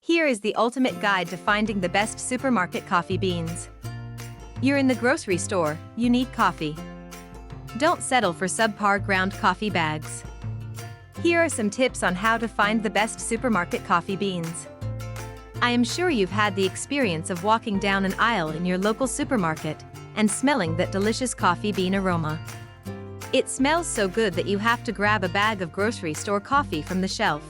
Here is the ultimate guide to finding the best supermarket coffee beans. You're in the grocery store, you need coffee. Don't settle for subpar ground coffee bags. Here are some tips on how to find the best supermarket coffee beans. I am sure you've had the experience of walking down an aisle in your local supermarket and smelling that delicious coffee bean aroma. It smells so good that you have to grab a bag of grocery store coffee from the shelf.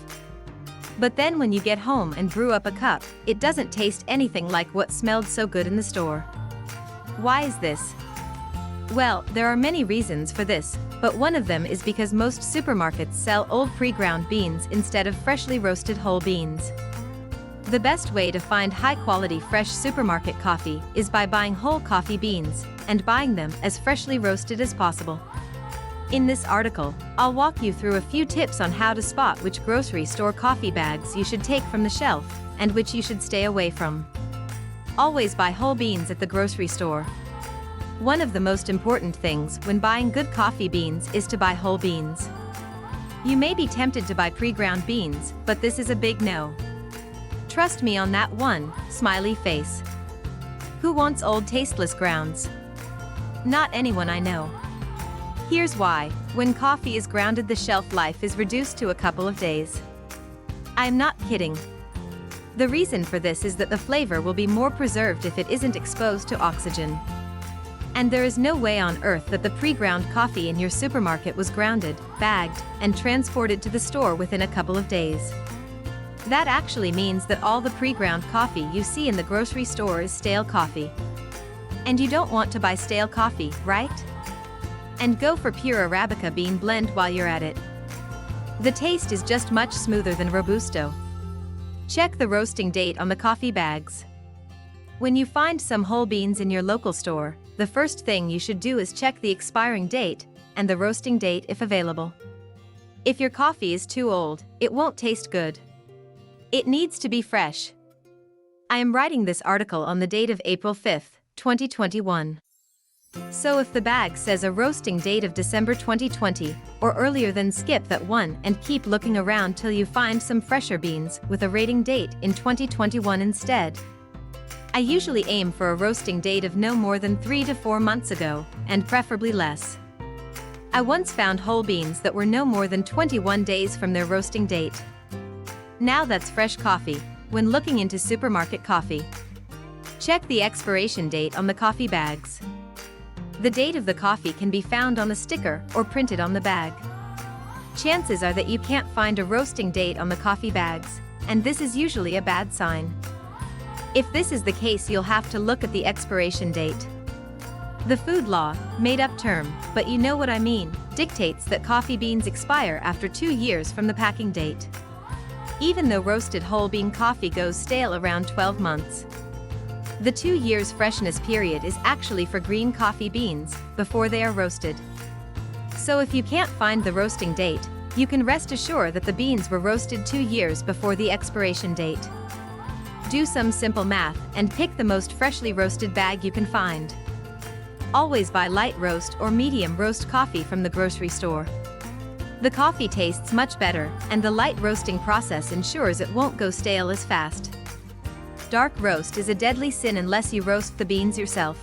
But then when you get home and brew up a cup, it doesn't taste anything like what smelled so good in the store. Why is this? Well, there are many reasons for this, but one of them is because most supermarkets sell old pre-ground beans instead of freshly roasted whole beans. The best way to find high-quality fresh supermarket coffee is by buying whole coffee beans and buying them as freshly roasted as possible. In this article, I'll walk you through a few tips on how to spot which grocery store coffee bags you should take from the shelf and which you should stay away from. Always buy whole beans at the grocery store. One of the most important things when buying good coffee beans is to buy whole beans. You may be tempted to buy pre-ground beans, but this is a big no. Trust me on that one, smiley face. Who wants old tasteless grounds? Not anyone I know. Here's why: when coffee is grounded, the shelf life is reduced to a couple of days. I'm not kidding. The reason for this is that the flavor will be more preserved if it isn't exposed to oxygen. And there is no way on earth that the pre-ground coffee in your supermarket was grounded, bagged, and transported to the store within a couple of days. That actually means that all the pre-ground coffee you see in the grocery store is stale coffee. And you don't want to buy stale coffee, right? And go for pure Arabica bean blend while you're at it. The taste is just much smoother than Robusto. Check the roasting date on the coffee bags. When you find some whole beans in your local store, the first thing you should do is check the expiring date and the roasting date if available. If your coffee is too old, it won't taste good. It needs to be fresh. I am writing this article on the date of April 5th, 2021. So if the bag says a roasting date of December 2020 or earlier, then skip that one and keep looking around till you find some fresher beans with a rating date in 2021 instead. I usually aim for a roasting date of no more than 3 to 4 months ago, and preferably less. I once found whole beans that were no more than 21 days from their roasting date. Now that's fresh coffee. When looking into supermarket coffee, check the expiration date on the coffee bags. The date of the coffee can be found on the sticker or printed on the bag. Chances are that you can't find a roasting date on the coffee bags, and this is usually a bad sign. If this is the case, you'll have to look at the expiration date. The food law, made-up term, but you know what I mean, dictates that coffee beans expire after 2 years from the packing date. Even though roasted whole bean coffee goes stale around 12 months. The 2 years freshness period is actually for green coffee beans, before they are roasted. So if you can't find the roasting date, you can rest assured that the beans were roasted 2 years before the expiration date. Do some simple math and pick the most freshly roasted bag you can find. Always buy light roast or medium roast coffee from the grocery store. The coffee tastes much better, and the light roasting process ensures it won't go stale as fast. Dark roast is a deadly sin unless you roast the beans yourself.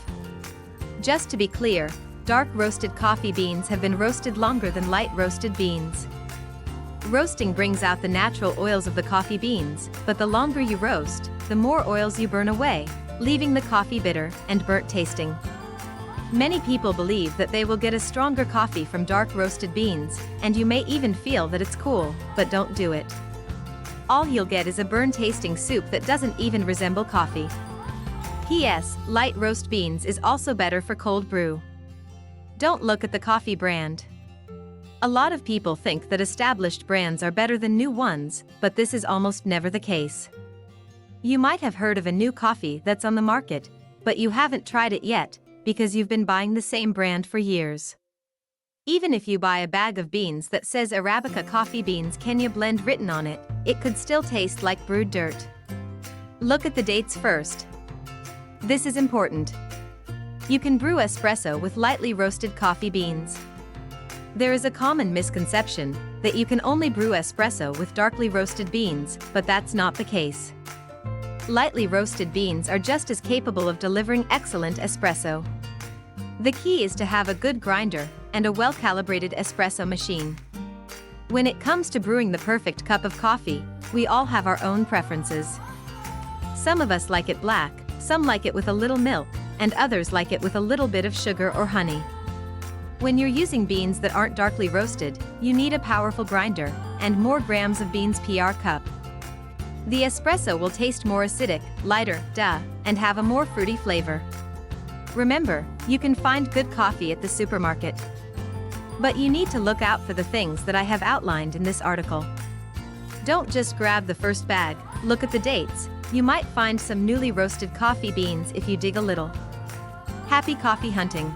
Just to be clear, dark roasted coffee beans have been roasted longer than light roasted beans. Roasting brings out the natural oils of the coffee beans, but the longer you roast, the more oils you burn away, leaving the coffee bitter and burnt tasting. Many people believe that they will get a stronger coffee from dark roasted beans, and you may even feel that it's cool, but don't do it. All you'll get is a burn-tasting soup that doesn't even resemble coffee. P.S. Light roast beans is also better for cold brew. Don't look at the coffee brand. A lot of people think that established brands are better than new ones, but this is almost never the case. You might have heard of a new coffee that's on the market, but you haven't tried it yet, because you've been buying the same brand for years. Even if you buy a bag of beans that says Arabica coffee beans Kenya blend written on it, it could still taste like brewed dirt. Look at the dates first. This is important. You can brew espresso with lightly roasted coffee beans. There is a common misconception that you can only brew espresso with darkly roasted beans, but that's not the case. Lightly roasted beans are just as capable of delivering excellent espresso. The key is to have a good grinder and a well-calibrated espresso machine. When it comes to brewing the perfect cup of coffee, we all have our own preferences. Some of us like it black, some like it with a little milk, and others like it with a little bit of sugar or honey. When you're using beans that aren't darkly roasted, you need a powerful grinder and more grams of beans per cup. The espresso will taste more acidic, lighter, and have a more fruity flavor. Remember, you can find good coffee at the supermarket. But you need to look out for the things that I have outlined in this article. Don't just grab the first bag, look at the dates. You might find some newly roasted coffee beans if you dig a little. Happy coffee hunting!